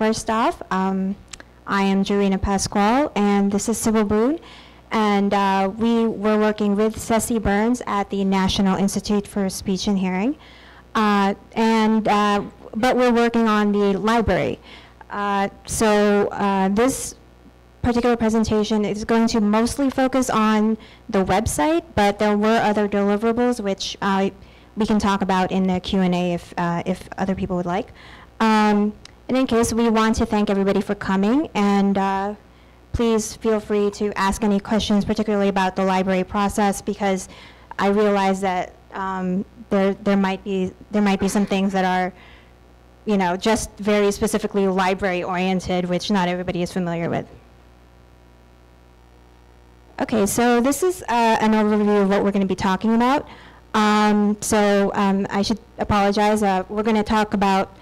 first off, I am Jarina Pasquale, and this is Sybil Boone. And we were working with Ceci Burns at the National Institute for Speech and Hearing. But we're working on the library. This particular presentation is going to mostly focus on the website, but there were other deliverables which we can talk about in the Q&A if other people would like. In any case, we want to thank everybody for coming, and please feel free to ask any questions, particularly about the library process, because I realize that there might be some things that are, you know, just very specifically library oriented, which not everybody is familiar with. Okay, so this is an overview of what we're going to be talking about. I should apologize. We're going to talk about,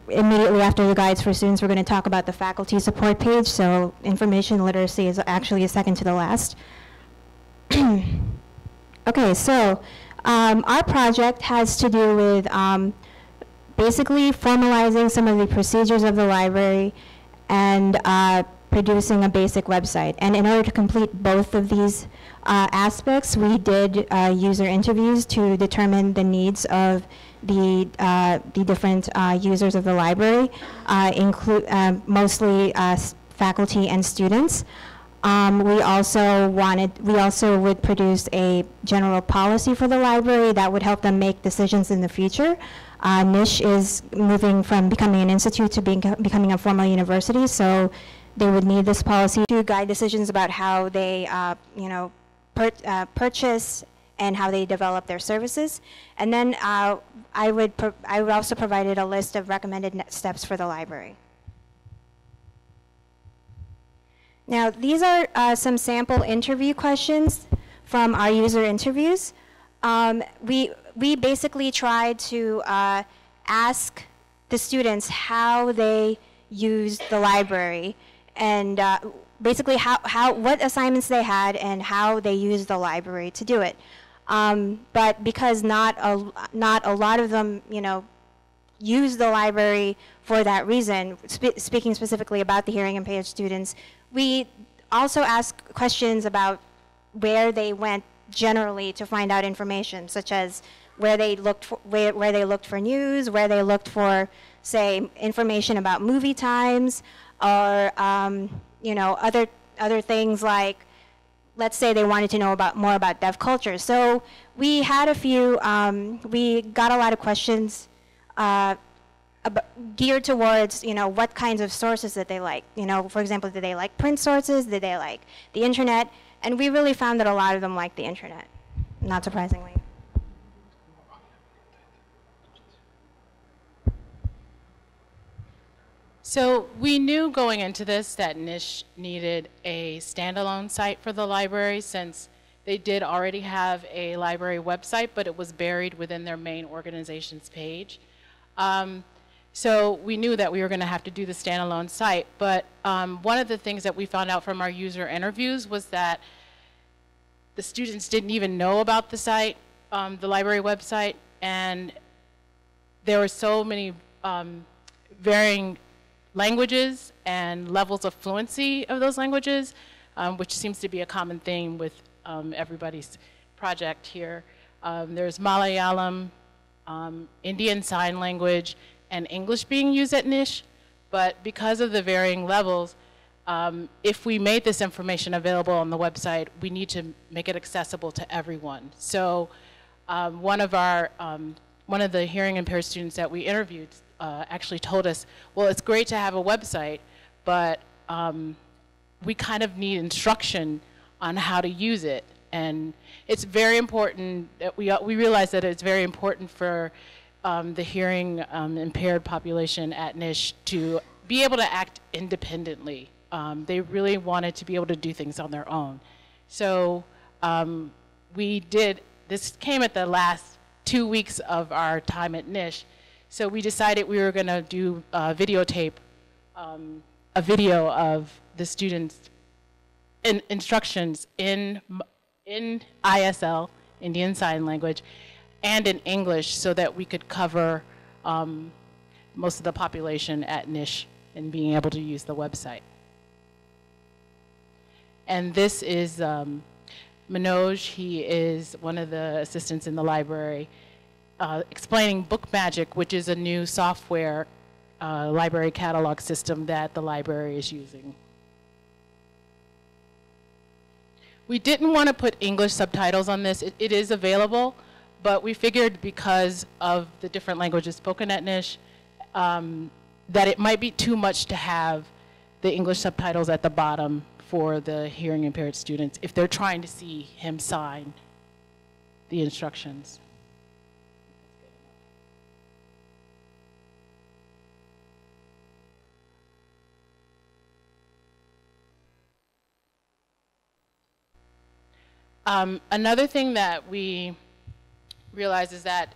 immediately after the guides for students, we're going to talk about the faculty support page. So information literacy is actually a second to the last. Okay, so our project has to do with basically formalizing some of the procedures of the library and producing a basic website. And in order to complete both of these aspects, we did user interviews to determine the needs of the different users of the library, mostly faculty and students. We also would produce a general policy for the library that would help them make decisions in the future. NISH is moving from becoming an institute to becoming a formal university, so they would need this policy to guide decisions about how they, purchase and how they develop their services. And then I would also provide a list of recommended next steps for the library. Now, these are some sample interview questions from our user interviews. We basically tried to ask the students how they use the library, and basically what assignments they had and how they used the library to do it. But because not a lot of them, use the library for that reason, speaking specifically about the hearing impaired students, we also asked questions about where they went generally to find out information, such as where they looked for news, where they looked for, say, information about movie times, or other things like, let's say they wanted to know more about deaf culture. So we had we got a lot of questions geared towards, what kinds of sources that they like. For example, did they like print sources? Did they like the internet? And we really found that a lot of them liked the internet, not surprisingly. So we knew going into this that NISH needed a standalone site for the library, since they did already have a library website, but it was buried within their main organization's page. So we knew that we were going to have to do the standalone site, but one of the things that we found out from our user interviews was that the students didn't even know about the site, the library website, and there were so many varying languages and levels of fluency of those languages, which seems to be a common theme with everybody's project here. There's Malayalam, Indian Sign Language, and English being used at NISH, but because of the varying levels, if we made this information available on the website, we need to make it accessible to everyone. So one of the hearing impaired students that we interviewed actually told us, well, it's great to have a website, but we kind of need instruction on how to use it. And it's very important that we realize that it's very important for the hearing impaired population at NISH to be able to act independently. They really wanted to be able to do things on their own. So this came at the last 2 weeks of our time at NISH. So we decided we were going to do videotape a video of the students' instructions in ISL, Indian Sign Language, and in English, so that we could cover most of the population at NISH and being able to use the website. And this is Manoj. He is one of the assistants in the library, explaining Book Magic, which is a new software library catalog system that the library is using. We didn't want to put English subtitles on this. It is available, but we figured because of the different languages spoken at NISH, that it might be too much to have the English subtitles at the bottom for the hearing impaired students if they're trying to see him sign the instructions. Another thing that we realized is that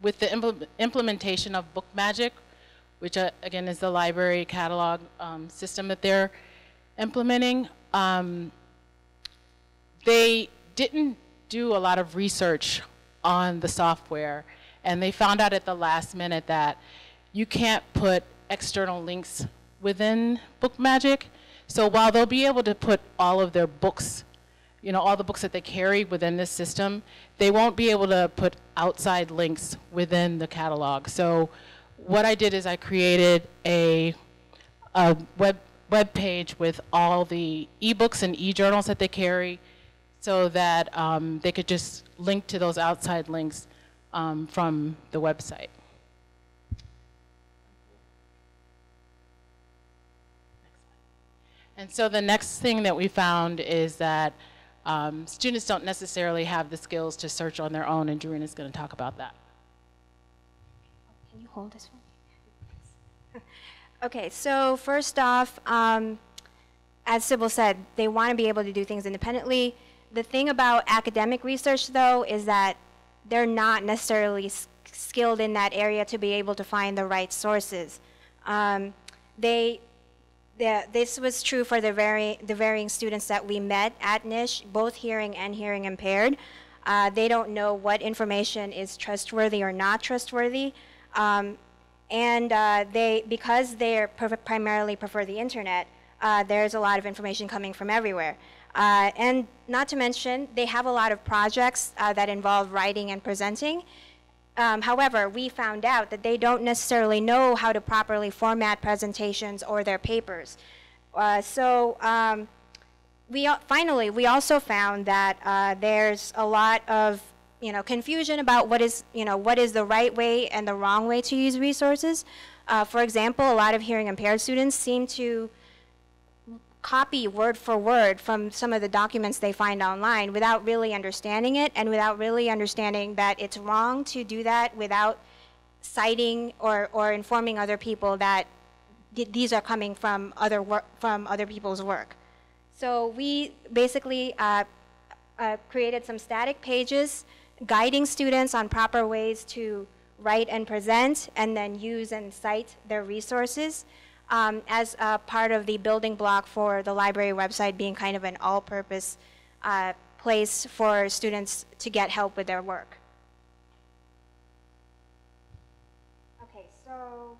with the implementation of Book Magic, which again is the library catalog system that they're implementing, they didn't do a lot of research on the software, and they found out at the last minute that you can't put external links within Book Magic. So while they'll be able to put all of their books, you know, all the books that they carry within this system, they won't be able to put outside links within the catalog. So what I did is I created a web page with all the ebooks and e-journals that they carry so that they could just link to those outside links from the website. And so the next thing that we found is that students don't necessarily have the skills to search on their own, and Doreen is going to talk about that. Can you hold this for me? Okay, so first off, as Sybil said, they want to be able to do things independently. The thing about academic research, though, is that they're not necessarily skilled in that area to be able to find the right sources. This was true for the varying students that we met at NISH, both hearing and hearing impaired. They don't know what information is trustworthy or not trustworthy. Because they primarily prefer the internet, there's a lot of information coming from everywhere. And not to mention, they have a lot of projects that involve writing and presenting. However, we found out that they don't necessarily know how to properly format presentations or their papers. Finally, we also found that there's a lot of confusion about what is the right way and the wrong way to use resources. For example, a lot of hearing impaired students seem to copy word for word from some of the documents they find online without really understanding it and without really understanding that it's wrong to do that without citing or informing other people that these are coming from other people's work. So we basically created some static pages guiding students on proper ways to write and present and then use and cite their resources. As part of the building block for the library website being kind of an all-purpose place for students to get help with their work. Okay, so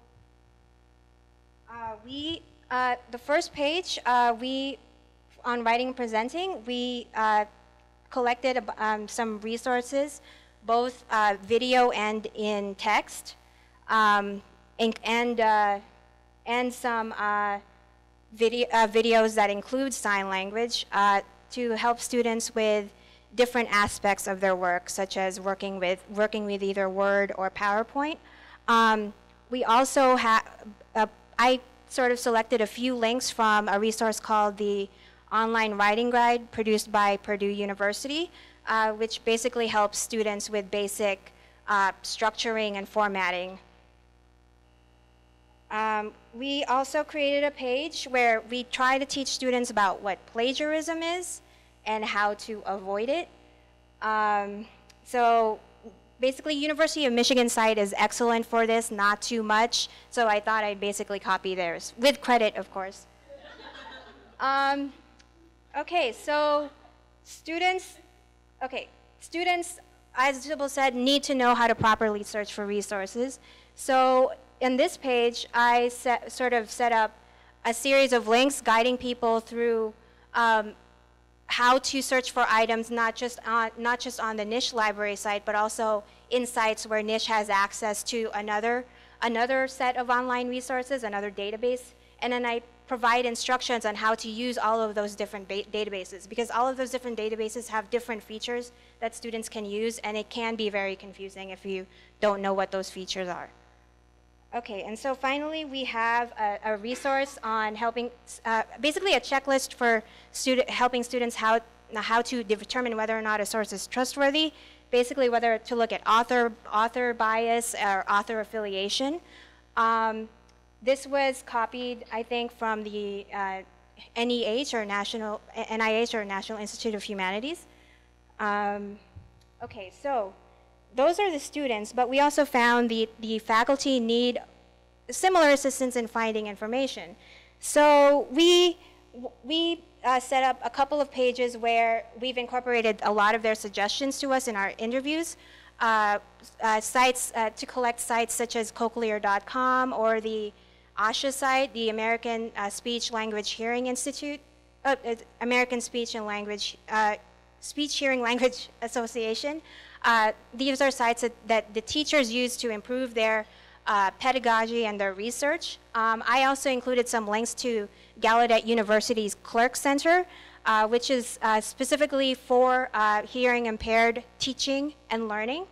the first page, on writing and presenting, we collected some resources, both video and in text, and some videos that include sign language to help students with different aspects of their work, such as working with either Word or PowerPoint. We also I sort of selected a few links from a resource called the Online Writing Guide produced by Purdue University, which basically helps students with basic structuring and formatting. We also created a page where we try to teach students about what plagiarism is and how to avoid it. So basically, University of Michigan site is excellent for this, not too much. So I thought I'd basically copy theirs, with credit, of course. Okay, so students, as Sybil said, need to know how to properly search for resources. So in this page, I sort of set up a series of links guiding people through how to search for items, not just on the NISH Library site, but also in sites where NISH has access to another set of online resources, another database. And then I provide instructions on how to use all of those different databases, because all of those different databases have different features that students can use, and it can be very confusing if you don't know what those features are. Okay, and so finally we have a resource on helping, basically a checklist for helping students how to determine whether or not a source is trustworthy, basically whether to look at author bias or author affiliation. This was copied, I think, from the NIH or National Institute of Humanities. Okay, so those are the students, but we also found the faculty need similar assistance in finding information. So we set up a couple of pages where we've incorporated a lot of their suggestions to us in our interviews. Sites to collect sites such as cochlear.com or the ASHA site, the American Speech Language Hearing Institute, American Speech and Language, Speech Hearing Language Association. These are sites that the teachers use to improve their pedagogy and their research. I also included some links to Gallaudet University's Clerk Center, which is specifically for hearing impaired teaching and learning.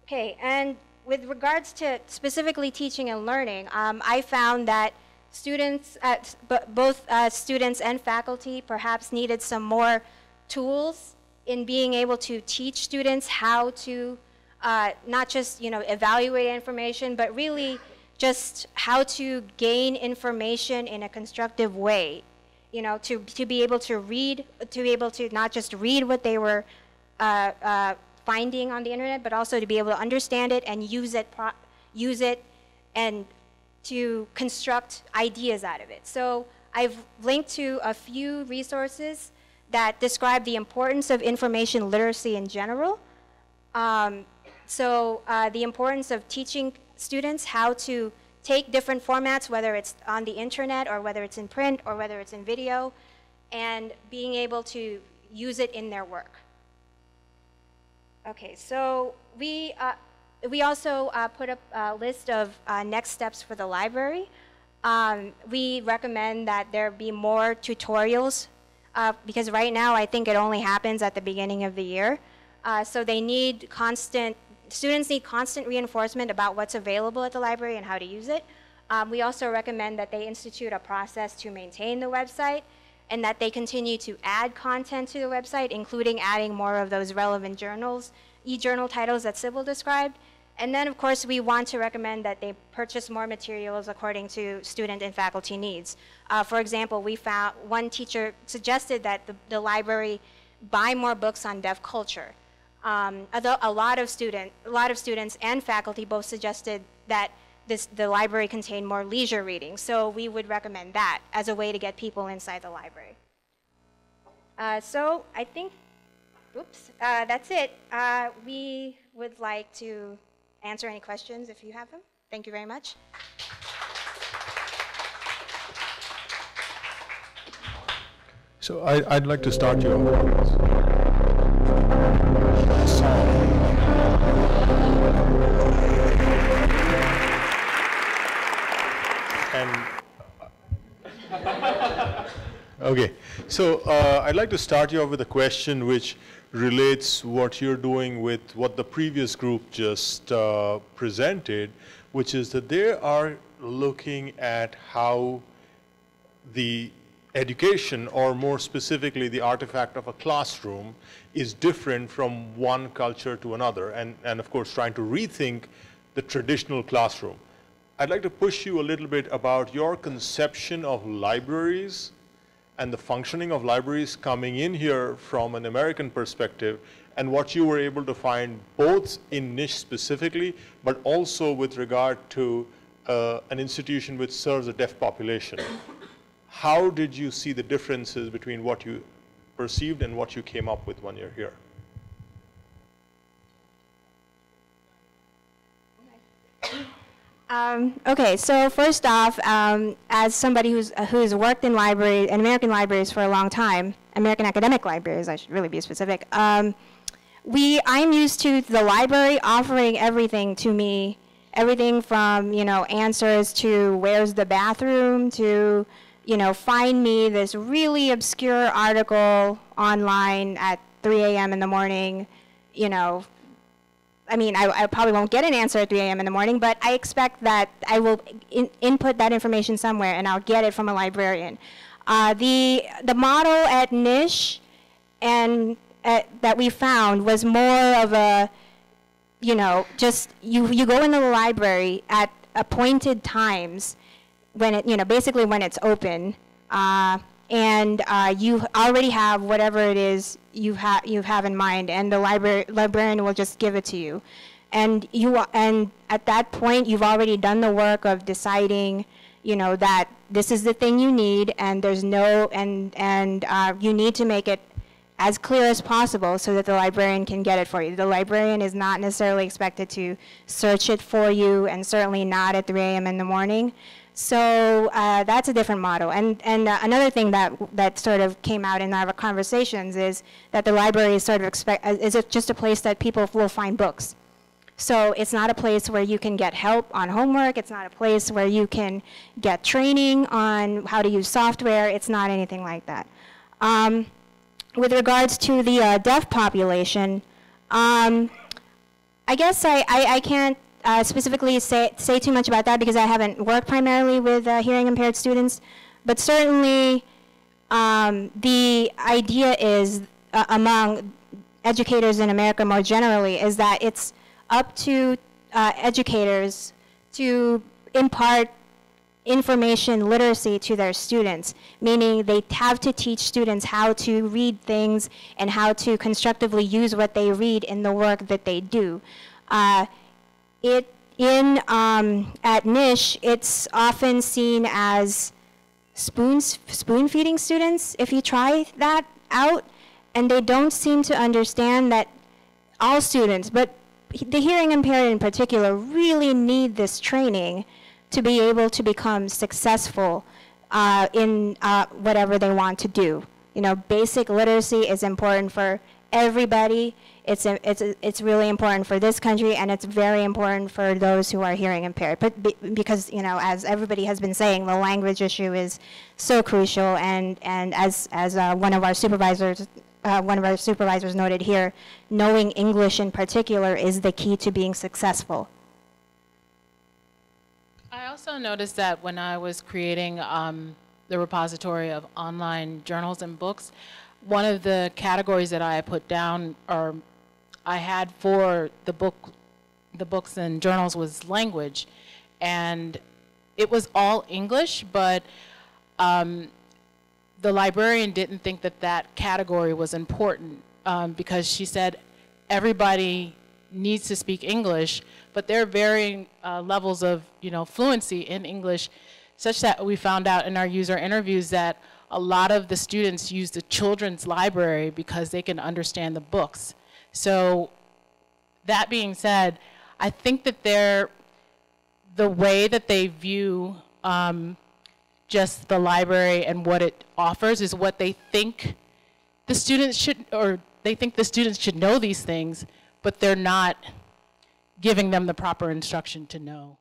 Okay, and with regards to specifically teaching and learning, I found that students, both students and faculty, perhaps needed some more tools in being able to teach students how to not just evaluate information, but really just how to gain information in a constructive way. To be able to read, to be able to not just read what they were finding on the internet, but also to be able to understand it and use it and to construct ideas out of it. So I've linked to a few resources that describe the importance of information literacy in general. The importance of teaching students how to take different formats, whether it's on the internet or whether it's in print or whether it's in video, and being able to use it in their work. Okay, so we also put up a list of next steps for the library. We recommend that there be more tutorials because right now I think it only happens at the beginning of the year. So students need constant reinforcement about what's available at the library and how to use it. We also recommend that they institute a process to maintain the website and that they continue to add content to the website, including adding more of those relevant journals, e-journal titles that Sybil described. And then, of course, we want to recommend that they purchase more materials according to student and faculty needs. For example, we found one teacher suggested that the library buy more books on deaf culture. Although a lot of students and faculty both suggested that the library contain more leisure reading. So we would recommend that as a way to get people inside the library. So I think, that's it. We would like to answer any questions if you have them. Thank you very much. So I'd like to start you off with a song. Okay, so I'd like to start you off with a question which relates what you're doing with what the previous group just presented, which is that they are looking at how the education, or more specifically the artifact of a classroom, is different from one culture to another, and of course trying to rethink the traditional classroom. I'd like to push you a little bit about your conception of libraries and the functioning of libraries coming in here from an American perspective, and what you were able to find both in NISH specifically, but also with regard to an institution which serves a deaf population. How did you see the differences between what you perceived and what you came up with when you're here? Okay, so first off, as somebody who's worked in American libraries for a long time, American academic libraries, I should really be specific. I'm used to the library offering everything to me, everything from answers to where's the bathroom to find me this really obscure article online at 3 a.m. in the morning, I mean, I probably won't get an answer at 3 a.m. in the morning, but I expect that I will input that information somewhere, and I'll get it from a librarian. The model at NISH and that we found was more of a, just you go into the library at appointed times when it, basically when it's open, and you already have whatever it is you have in mind, and the librarian will just give it to you. And at that point, you've already done the work of deciding, that this is the thing you need, and there's no, and you need to make it as clear as possible so that the librarian can get it for you. The librarian is not necessarily expected to search it for you, and certainly not at 3 a.m. in the morning. So that's a different model. And another thing that sort of came out in our conversations is that the library is sort of is just a place that people will find books. So it's not a place where you can get help on homework. It's not a place where you can get training on how to use software. It's not anything like that. With regards to the deaf population, I guess I can't specifically say too much about that because I haven't worked primarily with hearing impaired students, but certainly the idea is among educators in America more generally is that it's up to educators to impart information literacy to their students, meaning they have to teach students how to read things and how to constructively use what they read in the work that they do. At NISH, it's often seen as spoon feeding students, if you try that out, and they don't seem to understand that all students, but the hearing impaired in particular, really need this training to be able to become successful in whatever they want to do. Basic literacy is important for everybody. It's really important for this country, and it's very important for those who are hearing impaired. But because as everybody has been saying, the language issue is so crucial, and as one of our supervisors noted here, knowing English in particular is the key to being successful. I also noticed that when I was creating the repository of online journals and books, one of the categories that I put down, or I had for the books and journals, was language, and it was all English, but the librarian didn't think that category was important because she said everybody needs to speak English, but there are varying levels of fluency in English, such that we found out in our user interviews that a lot of the students use the children's library because they can understand the books. So that being said, I think that the way that they view just the library and what it offers is what they think the students should, or they think the students should know these things, but they're not giving them the proper instruction to know.